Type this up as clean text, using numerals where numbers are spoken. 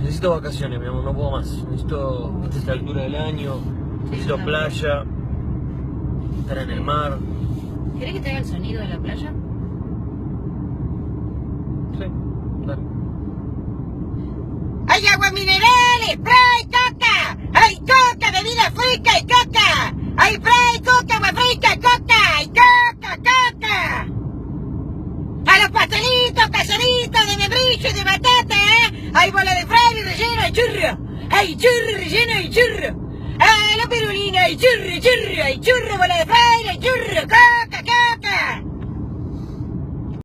Necesito vacaciones, mi amor, no puedo más. Necesito, a esta altura del año, necesito playa, estar en el mar. ¿Querés que te haga el sonido de la playa? Sí, dale. ¡Hay agua mineral, spray, coca! ¡Hay coca, bebida fresca y coca! ¡Hay spray, coca, agua fresca, coca! ¡Y coca, coca! ¡A los pastelitos, caseritos de membrillo y de batata, ¡hay bola de fraile relleno y churro! ¡Hay churro relleno y churro! ¡Ah, la perulina y churro, churro! ¡Hay churro, bola de fraile y churro, coca!